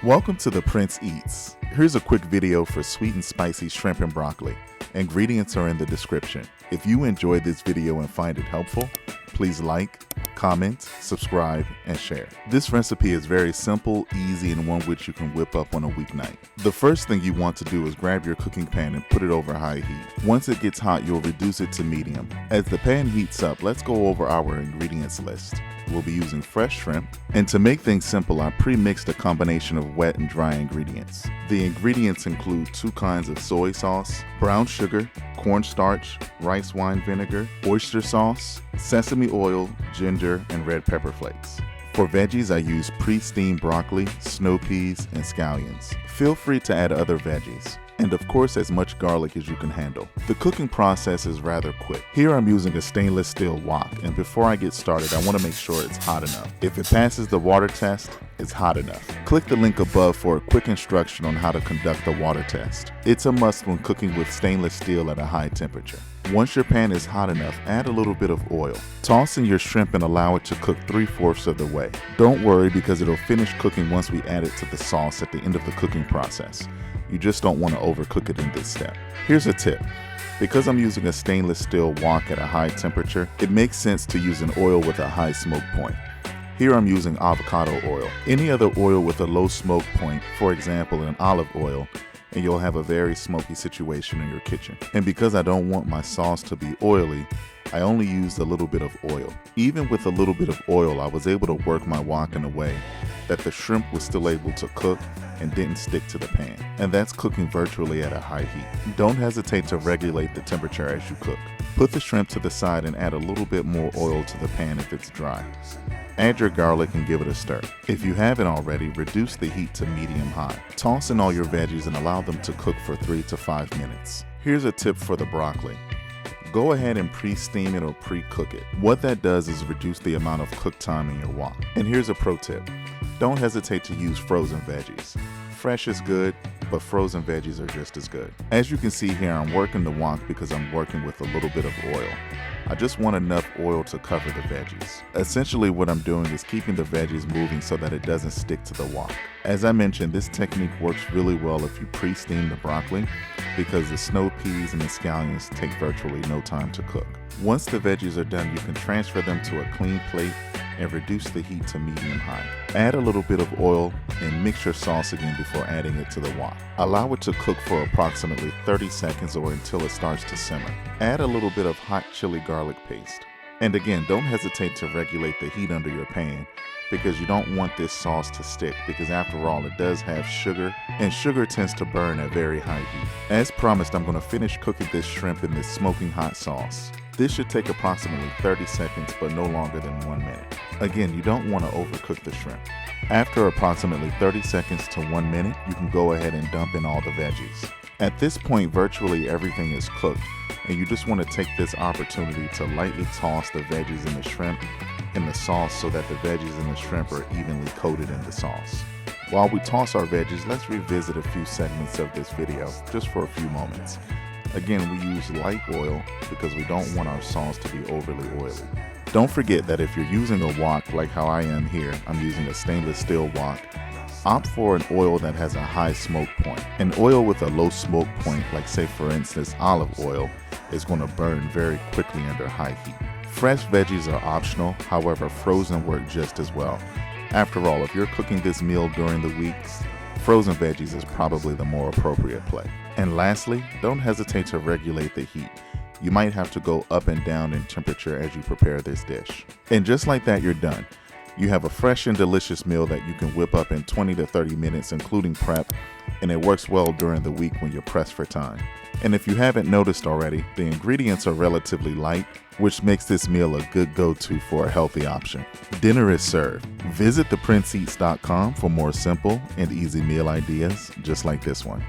Welcome to the Prince Eats. Here's a quick video for sweet and spicy shrimp and broccoli. Ingredients are in the description. If you enjoyed this video and find it helpful, please like, comment, subscribe, and share. This recipe is very simple, easy, and one which you can whip up on a weeknight. The first thing you want to do is grab your cooking pan and put it over high heat. Once it gets hot, you'll reduce it to medium. As the pan heats up, let's go over our ingredients list. We'll be using fresh shrimp, and to make things simple, I pre-mixed a combination of wet and dry ingredients. The ingredients include 2 kinds of soy sauce, brown sugar, cornstarch, rice wine vinegar, oyster sauce, sesame oil, ginger, and red pepper flakes. For veggies, I use pre-steamed broccoli, snow peas, and scallions. Feel free to add other veggies, and of course as much garlic as you can handle. The cooking process is rather quick. Here I'm using a stainless steel wok, and before I get started, I want to make sure it's hot enough. If it passes the water test, it's hot enough. Click the link above for a quick instruction on how to conduct the water test. It's a must when cooking with stainless steel at a high temperature. Once your pan is hot enough, add a little bit of oil. Toss in your shrimp and allow it to cook 3/4 of the way. Don't worry because it'll finish cooking once we add it to the sauce at the end of the cooking process. You just don't want to overcook it in this step. Here's a tip. Because I'm using a stainless steel wok at a high temperature, it makes sense to use an oil with a high smoke point. Here I'm using avocado oil. Any other oil with a low smoke point, for example an olive oil, and you'll have a very smoky situation in your kitchen. And because I don't want my sauce to be oily, I only used a little bit of oil. Even with a little bit of oil, I was able to work my wok in a way that the shrimp was still able to cook and didn't stick to the pan. And that's cooking virtually at a high heat. Don't hesitate to regulate the temperature as you cook. Put the shrimp to the side and add a little bit more oil to the pan if it's dry. Add your garlic and give it a stir. If you haven't already, reduce the heat to medium-high. Toss in all your veggies and allow them to cook for 3 to 5 minutes. Here's a tip for the broccoli. Go ahead and pre-steam it or pre-cook it. What that does is reduce the amount of cook time in your wok. And here's a pro tip. Don't hesitate to use frozen veggies. Fresh is good, but frozen veggies are just as good. As you can see here, I'm working the wok because I'm working with a little bit of oil. I just want enough oil to cover the veggies. Essentially what I'm doing is keeping the veggies moving so that it doesn't stick to the wok. As I mentioned, this technique works really well if you pre-steam the broccoli because the snow peas and the scallions take virtually no time to cook. Once the veggies are done, you can transfer them to a clean plate and reduce the heat to medium-high. Add a little bit of oil and mix your sauce again before adding it to the wok. Allow it to cook for approximately 30 seconds or until it starts to simmer. Add a little bit of hot chili garlic paste. And again, don't hesitate to regulate the heat under your pan because you don't want this sauce to stick because after all, it does have sugar and sugar tends to burn at very high heat. As promised, I'm going to finish cooking this shrimp in this smoking hot sauce. This should take approximately 30 seconds, but no longer than 1 minute. Again, you don't want to overcook the shrimp. After approximately 30 seconds to 1 minute, you can go ahead and dump in all the veggies. At this point, virtually everything is cooked, and you just want to take this opportunity to lightly toss the veggies and the shrimp in the sauce so that the veggies and the shrimp are evenly coated in the sauce. While we toss our veggies, let's revisit a few segments of this video, just for a few moments. Again, we use light oil because we don't want our sauce to be overly oily. Don't forget that if you're using a wok like how I am here, I'm using a stainless steel wok, opt for an oil that has a high smoke point. An oil with a low smoke point, like say for instance olive oil, is going to burn very quickly under high heat. Fresh veggies are optional, however frozen work just as well. After all, if you're cooking this meal during the week, frozen veggies is probably the more appropriate play. And lastly, don't hesitate to regulate the heat. You might have to go up and down in temperature as you prepare this dish. And just like that, you're done. You have a fresh and delicious meal that you can whip up in 20 to 30 minutes, including prep, and it works well during the week when you're pressed for time. And if you haven't noticed already, the ingredients are relatively light, which makes this meal a good go-to for a healthy option. Dinner is served. Visit theprinceeats.com for more simple and easy meal ideas just like this one.